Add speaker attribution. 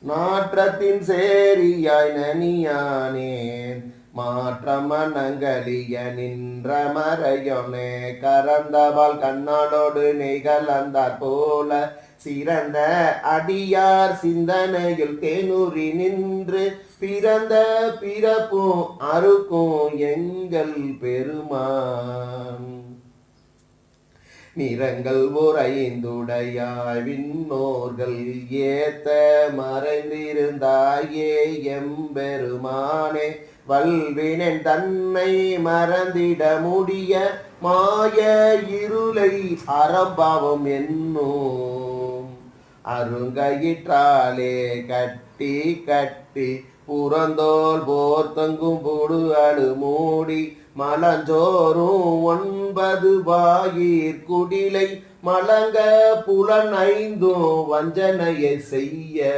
Speaker 1: நாற்றத்தின் சேரியாய் நனியானேன் மாற்ற மனங்களிய நின்ற மறையொனே கறந்தவாள் கண்ணாடோடு நெய்கலந்தாற் போல சிறந்த அடியார் சிந்தனையில் தேனூறி நின்று பிறந்த பிறப்பும் அறுக்கும் எங்கள் பெருமான் நிறங்கள் ஓரைந்துடையாய் விண்ணோர்கள் ஏத்த மறைந்திருந்தாயே எம்பெருமானே வல்வினன் தன்னை மறந்திட முடிய மாய இருளை அறம்பாவம் என்னும் அருங்கயிற்றாலே கட்டி கட்டி புறந்தோல் போர்த்தங்கும் பொடு அடு மூடி மலஞ்சோறும் 9 வாயிற் குடிலை மலங்க புலன் 5 வஞ்சனையை செய்ய